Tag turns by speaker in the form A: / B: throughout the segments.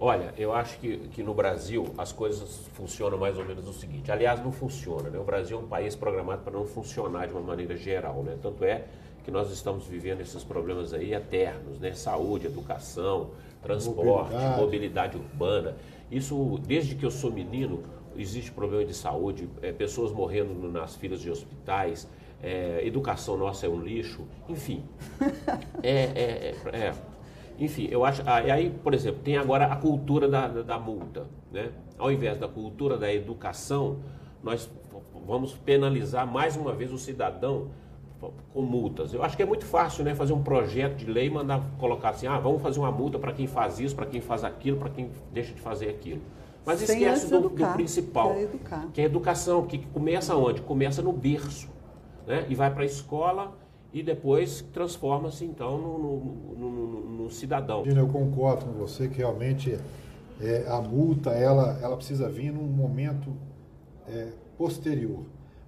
A: Olha, eu acho que no Brasil as coisas funcionam mais ou menos o seguinte. Aliás, não funciona, né? O Brasil é um país programado para não funcionar de uma maneira geral, né? Tanto é que nós estamos vivendo esses problemas aí eternos, né? Saúde, educação, transporte, mobilidade urbana. Isso, desde que eu sou menino, existe problema de saúde, pessoas morrendo nas filas de hospitais, educação nossa é um lixo, enfim. Enfim, eu acho. E aí, por exemplo, tem agora a cultura da multa, né? Ao invés da cultura da educação, nós vamos penalizar mais uma vez o cidadão com multas. Eu acho que é muito fácil, né, fazer um projeto de lei e mandar colocar assim, vamos fazer uma multa para quem faz isso, para quem faz aquilo, para quem deixa de fazer aquilo. Mas esquece do principal, que é a educação, que começa onde? Começa no berço, né? E vai para a escola e depois transforma-se então no cidadão.
B: Eu concordo com você que realmente a multa ela precisa vir num momento posterior,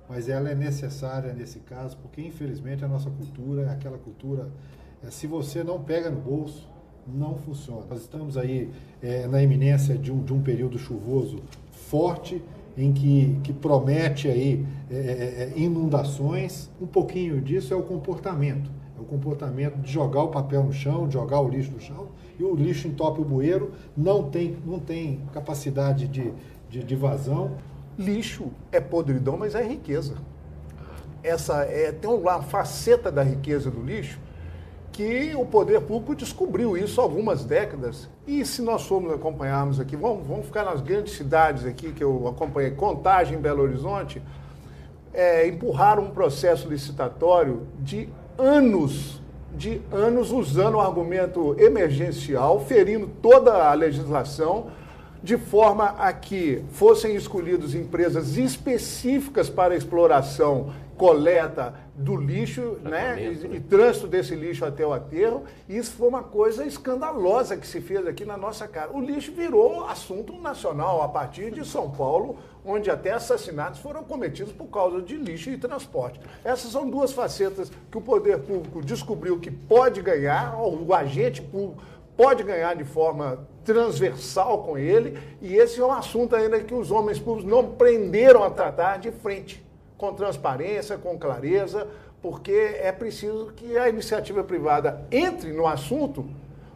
B: mas ela é necessária nesse caso porque infelizmente a nossa cultura é aquela cultura, se você não pega no bolso, não funciona. Nós estamos aí na iminência de um período chuvoso forte, em que promete aí inundações. Um pouquinho disso é o comportamento. É o comportamento de jogar o papel no chão, de jogar o lixo no chão, e o lixo entope o bueiro, não tem capacidade de vazão.
C: Lixo é podridão, mas é riqueza. Tem uma faceta da riqueza do lixo que o poder público descobriu isso há algumas décadas. E se nós formos acompanharmos aqui, vamos ficar nas grandes cidades aqui que eu acompanhei, Contagem, Belo Horizonte, empurraram um processo licitatório de anos usando o argumento emergencial, ferindo toda a legislação, de forma a que fossem escolhidas empresas específicas para a exploração, coleta do lixo, né, e trânsito desse lixo até o aterro. Isso foi uma coisa escandalosa que se fez aqui na nossa cara. O lixo virou assunto nacional a partir de São Paulo, onde até assassinatos foram cometidos por causa de lixo e transporte. Essas são duas facetas que o poder público descobriu que pode ganhar, o agente público pode ganhar de forma transversal com ele, e esse é um assunto ainda que os homens públicos não aprenderam a tratar de frente, com transparência, com clareza, porque é preciso que a iniciativa privada entre no assunto,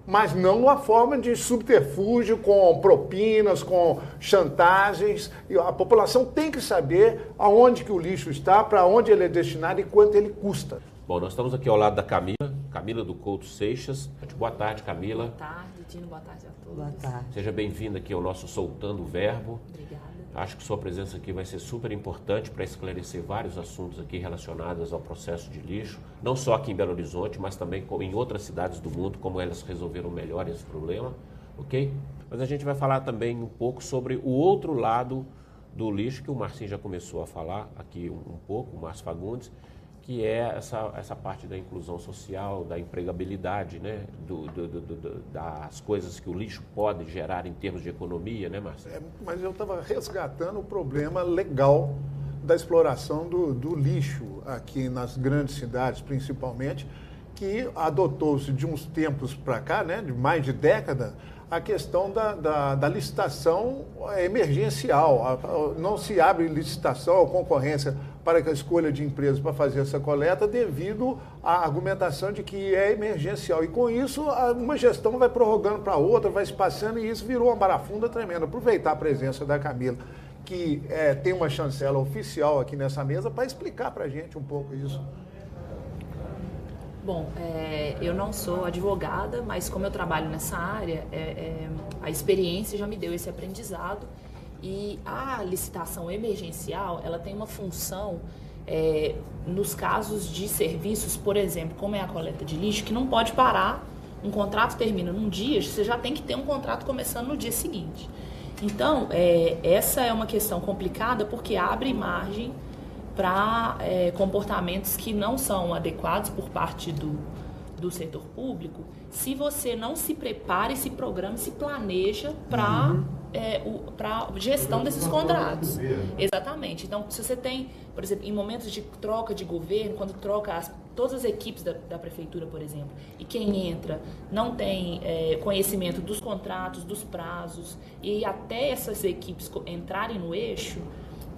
C: mas não numa forma de subterfúgio, com propinas, com chantagens. E a população tem que saber aonde que o lixo está, para onde ele é destinado e quanto ele custa.
A: Bom, nós estamos aqui ao lado da Camila do Couto Seixas. Boa tarde, Camila.
D: Boa tarde, Dino. Boa tarde a todos.
E: Boa tarde.
A: Seja bem-vinda aqui ao nosso Soltando o Verbo.
D: Obrigada.
A: Acho que sua presença aqui vai ser super importante para esclarecer vários assuntos aqui relacionados ao processo de lixo, não só aqui em Belo Horizonte, mas também em outras cidades do mundo, como elas resolveram melhor esse problema, ok? Mas a gente vai falar também um pouco sobre o outro lado do lixo, que o Marcinho já começou a falar aqui um pouco, o Márcio Fagundes, que é essa parte da inclusão social, da empregabilidade, né? Das coisas que o lixo pode gerar em termos de economia, né, Márcio?
C: Mas eu estava resgatando o problema legal da exploração do lixo aqui nas grandes cidades, principalmente, que adotou-se de uns tempos para cá, né, de mais de década, a questão da licitação emergencial. Não se abre licitação ou concorrência para a escolha de empresas para fazer essa coleta devido à argumentação de que é emergencial. E com isso, uma gestão vai prorrogando para outra, vai se passando, e isso virou uma barafunda tremenda. Aproveitar a presença da Camila, que tem uma chancela oficial aqui nessa mesa, para explicar para a gente um pouco isso.
D: Bom, eu não sou advogada, mas como eu trabalho nessa área, a experiência já me deu esse aprendizado. E a licitação emergencial, ela tem uma função nos casos de serviços, por exemplo, como é a coleta de lixo, que não pode parar. Um contrato termina num dia, você já tem que ter um contrato começando no dia seguinte. Então, essa é uma questão complicada porque abre margem para comportamentos que não são adequados por parte do setor público, se você não se prepara e se programa, se planeja para a gestão desses contratos. Exatamente. Então, se você tem, por exemplo, em momentos de troca de governo, quando troca todas as equipes da prefeitura, por exemplo, e quem entra não tem conhecimento dos contratos, dos prazos, e até essas equipes entrarem no eixo,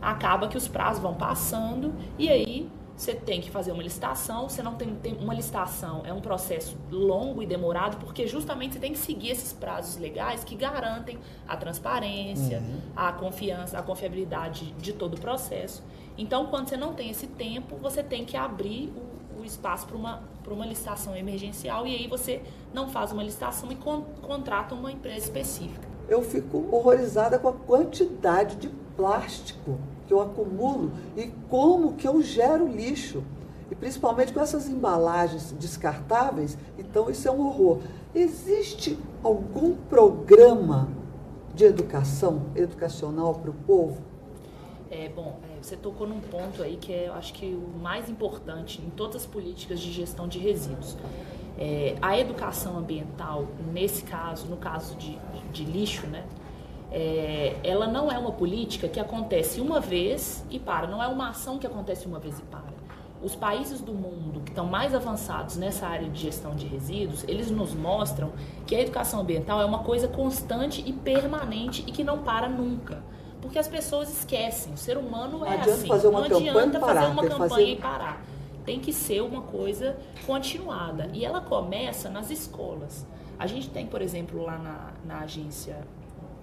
D: acaba que os prazos vão passando, e aí você tem que fazer uma licitação. Você não tem uma licitação, é um processo longo e demorado, porque justamente você tem que seguir esses prazos legais que garantem a transparência, a confiança, a confiabilidade de todo o processo. Então, quando você não tem esse tempo, você tem que abrir o espaço para uma licitação emergencial, e aí você não faz uma licitação e contrata uma empresa específica.
E: Eu fico horrorizada com a quantidade de plástico que eu acumulo e como que eu gero lixo. E principalmente com essas embalagens descartáveis, então isso é um horror. Existe algum programa de educacional para o povo?
D: Você tocou num ponto aí que eu acho que o mais importante em todas as políticas de gestão de resíduos. A educação ambiental, nesse caso, no caso de lixo, né? Ela não é uma política que acontece uma vez e para, não é uma ação que acontece uma vez e para. Os países do mundo que estão mais avançados nessa área de gestão de resíduos, eles nos mostram que a educação ambiental é uma coisa constante e permanente e que não para nunca. Porque as pessoas esquecem, o ser humano é assim, não adianta fazer uma campanha e parar. Tem que ser uma coisa continuada. E ela começa nas escolas. A gente tem, por exemplo, lá na Agência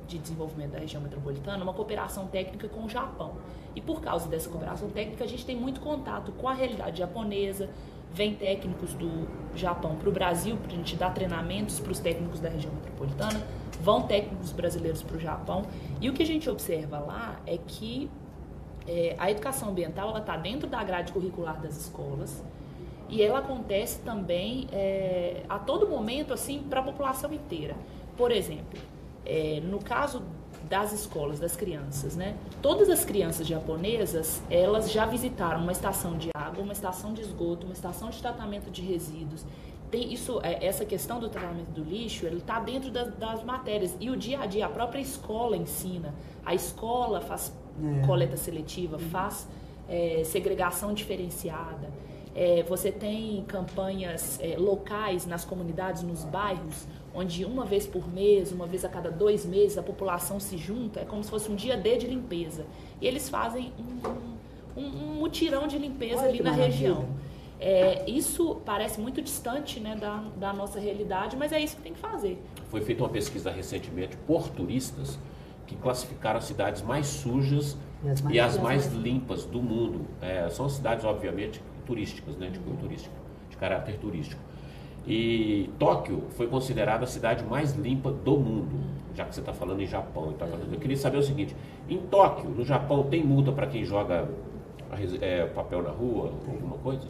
D: de Desenvolvimento da Região Metropolitana, uma cooperação técnica com o Japão. E por causa dessa cooperação técnica, a gente tem muito contato com a realidade japonesa. Vem técnicos do Japão para o Brasil, para a gente dar treinamentos para os técnicos da região metropolitana. Vão técnicos brasileiros para o Japão. E o que a gente observa lá é que a educação ambiental está dentro da grade curricular das escolas, e ela acontece também a todo momento, assim, para a população inteira. Por exemplo, no caso das escolas, das crianças, né? Todas as crianças japonesas, elas já visitaram uma estação de água, uma estação de esgoto, uma estação de tratamento de resíduos. Essa questão do tratamento do lixo, ele está dentro das matérias. E o dia a dia, a própria escola ensina. A escola faz coleta seletiva, faz segregação diferenciada. Você tem campanhas locais nas comunidades, nos bairros, onde uma vez por mês, uma vez a cada 2 meses, a população se junta, é como se fosse um dia D de limpeza. E eles fazem um mutirão de limpeza ali na região. Isso parece muito distante, né, da nossa realidade, mas é isso que tem que fazer.
A: Foi feita uma pesquisa recentemente por turistas que classificaram as cidades mais sujas e as mais limpas do mundo. São cidades, obviamente, turísticas, né, de cunho turístico, de caráter turístico. E Tóquio foi considerada a cidade mais limpa do mundo, já que você está falando em Japão. Eu queria saber o seguinte: em Tóquio, no Japão, tem multa para quem joga papel na rua, alguma coisa?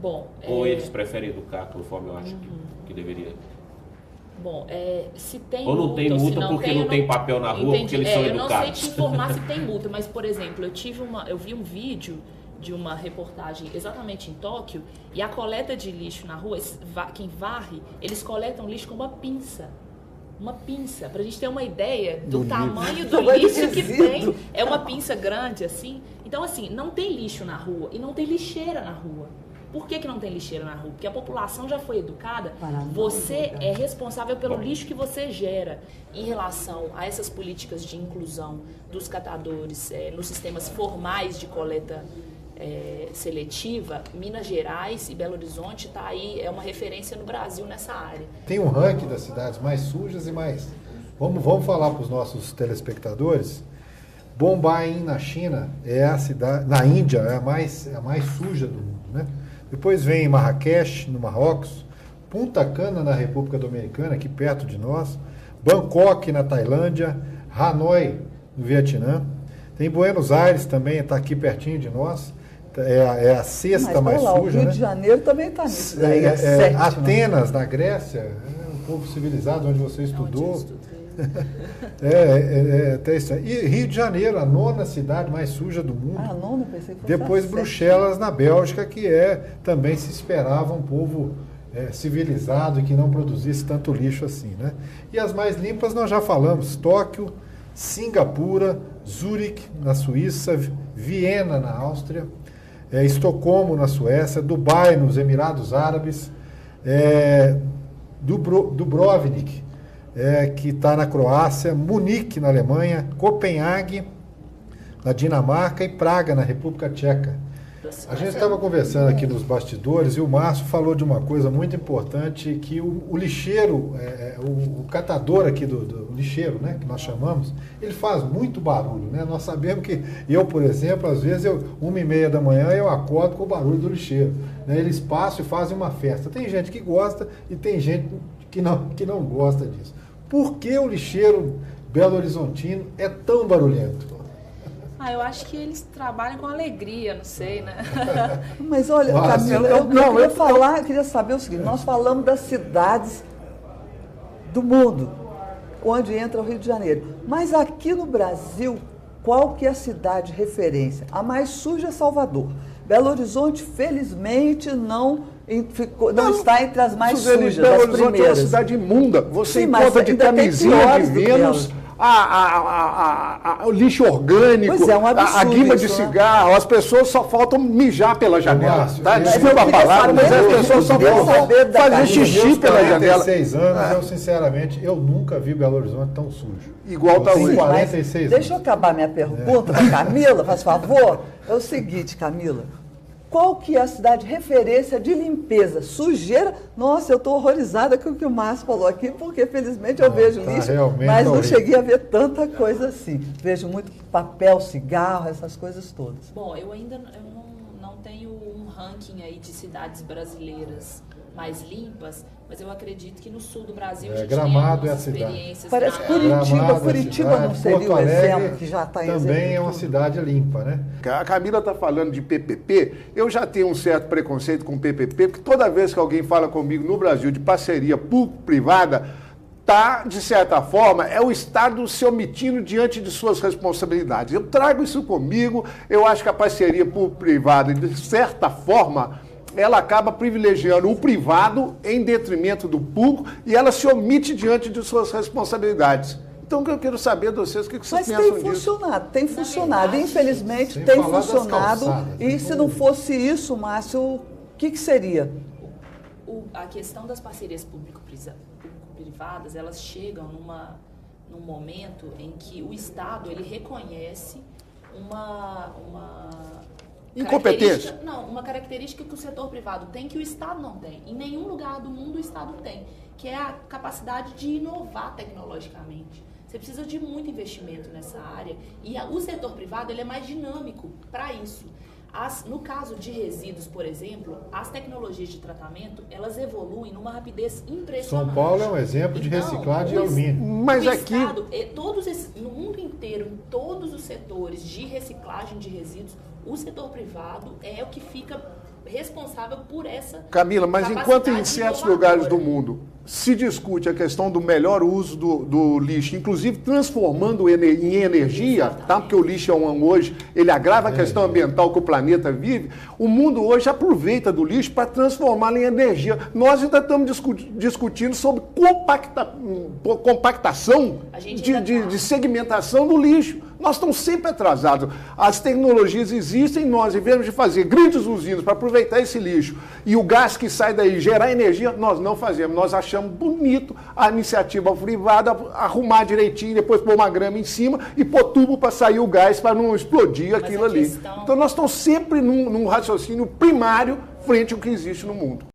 D: Bom,
A: ou eles preferem educar conforme eu acho que deveria?
D: Bom, se tem
A: ou não tem multa porque não tem papel na rua, porque eles são educados.
D: Eu não sei te informar se tem multa, mas, por exemplo, eu vi um vídeo de uma reportagem exatamente em Tóquio, e a coleta de lixo na rua, quem varre, eles coletam lixo com uma pinça. Uma pinça, pra gente ter uma ideia do tamanho do lixo que tem. É uma pinça grande, assim. Então, assim, não tem lixo na rua e não tem lixeira na rua. Por que não tem lixeira na rua? Porque a população já foi educada. Você é responsável pelo lixo que você gera. Em relação a essas políticas de inclusão dos catadores nos sistemas formais de coleta seletiva, Minas Gerais e Belo Horizonte está aí, é uma referência no Brasil nessa área.
B: Tem um ranking das cidades mais sujas e mais... Vamos falar para os nossos telespectadores. Bombaim, na China, é a cidade... Na Índia, é a mais suja do mundo, né? Depois vem Marrakech, no Marrocos, Punta Cana, na República Dominicana, aqui perto de nós, Bangkok, na Tailândia, Hanoi, no Vietnã. Tem Buenos Aires também, está aqui pertinho de nós. É a sexta mais suja. O
E: Rio de Janeiro também está nisso.
B: Atenas, na Grécia, um povo civilizado onde você estudou. Até isso. E Rio de Janeiro, a 9ª cidade mais suja do mundo.
E: A 9ª, pensei que fosse.
B: Depois Bruxelas, na Bélgica, que também se esperava um povo civilizado e que não produzisse tanto lixo assim, né? E as mais limpas nós já falamos: Tóquio, Singapura, Zurique, na Suíça, Viena, na Áustria. Estocolmo, na Suécia, Dubai, nos Emirados Árabes, Dubrovnik, que está na Croácia, Munique, na Alemanha, Copenhague, na Dinamarca e Praga, na República Tcheca. A gente estava conversando aqui nos bastidores e o Márcio falou de uma coisa muito importante, que o lixeiro, o catador aqui do lixeiro, né, que nós chamamos, ele faz muito barulho, né? Nós sabemos que eu, por exemplo, às vezes 1h30 da manhã eu acordo com o barulho do lixeiro, né? Eles passam e fazem uma festa. Tem gente que gosta e tem gente que não gosta disso. Por que o lixeiro Belo Horizontino é tão barulhento?
D: Eu acho que eles trabalham com alegria, não sei, né?
E: Mas olha, Camila, eu queria saber o seguinte, nós falamos das cidades do mundo, onde entra o Rio de Janeiro. Mas aqui no Brasil, qual que é a cidade referência? A mais suja é Salvador. Belo Horizonte, felizmente, não está entre as mais sujas,
C: Belo
E: das
C: Horizonte
E: primeiras.
C: é uma cidade imunda. Você
E: Sim, mas
C: encontra de
E: ainda tem
C: camisinha
E: piores
C: de
E: do que
C: Vênus,
E: elas.
C: o lixo orgânico,
E: Pois é, um absurdo
C: a guimba de
E: isso, né?
C: cigarro, as pessoas só faltam mijar pela janela.
B: Márcio,
C: Tá?
B: eu
C: Desculpa a
E: queria
C: palavra, mas
E: saber,
C: as pessoas só
E: eu queria
C: faltam
E: saber da
C: fazer
E: Camila.
C: xixi pela janela.
B: 46 anos, eu sinceramente, eu nunca vi Belo Horizonte tão sujo.
C: Igual tá
B: Eu tenho
C: hoje.
B: 46 anos.
E: Deixa eu acabar minha pergunta para Camila, faz favor. É o seguinte, Camila. Qual que é a cidade referência de limpeza? Sujeira? Nossa, eu estou horrorizada com o que o Márcio falou aqui, porque felizmente eu vejo lixo, mas não cheguei a ver tanta coisa assim. Vejo muito papel, cigarro, essas coisas todas.
D: Bom, eu não tenho um ranking aí de cidades brasileiras mais limpas, mas eu acredito que no sul do Brasil a gente
B: Gramado
D: tem
B: é a
D: algumas
B: cidade.
D: experiências.
E: Parece
D: na-
E: Curitiba não seria
B: Porto
E: o
B: Alegre
E: exemplo que já está em
B: também
E: exemplo
B: é uma
E: de tudo.
B: cidade limpa, né?
C: A Camila está falando de PPP. Eu já tenho um certo preconceito com PPP, porque toda vez que alguém fala comigo no Brasil de parceria público-privada, tá, de certa forma, é o Estado se omitindo diante de suas responsabilidades. Eu trago isso comigo, eu acho que a parceria público-privada, de certa forma, ela acaba privilegiando o privado em detrimento do público e ela se omite diante de suas responsabilidades. Então, o que eu quero saber de vocês, o que vocês
E: Mas
C: pensam
E: tem
C: disso?
E: funcionado, tem funcionado.
D: verdade,
E: Infelizmente,
B: sem
E: tem
B: falar das
E: funcionado.
B: calçadas,
E: E
B: né?
E: se não fosse isso, Márcio, o que seria?
D: A questão das parcerias público-privadas, elas chegam num momento em que o Estado ele reconhece uma
C: Incompetência.
D: uma característica que o setor privado tem que o Estado não tem. Em nenhum lugar do mundo o Estado tem, que é a capacidade de inovar tecnologicamente. Você precisa de muito investimento nessa área e o setor privado ele é mais dinâmico para isso. No caso de resíduos, por exemplo, as tecnologias de tratamento, elas evoluem numa rapidez impressionante.
B: São Paulo é um exemplo de reciclagem de alumínio.
C: Mas
D: o
C: aqui...
D: Estado, no mundo inteiro, em todos os setores de reciclagem de resíduos, o setor privado é o que fica responsável por essa
C: Camila, mas enquanto em certos lugares do mundo se discute a questão do melhor uso do lixo, inclusive transformando em energia, tá? Porque o lixo hoje, ele agrava a questão ambiental que o planeta vive, o mundo hoje aproveita do lixo para transformá-lo em energia. Nós ainda estamos discutindo sobre compactação de segmentação do lixo. Nós estamos sempre atrasados. As tecnologias existem, nós, em vez de fazer grandes usinas para aproveitar esse lixo e o gás que sai daí gerar energia, nós não fazemos. Nós achamos bonito a iniciativa privada arrumar direitinho, depois pôr uma grama em cima e pôr tubo para sair o gás para não explodir aquilo ali. Então nós estamos sempre num raciocínio primário frente ao que existe no mundo.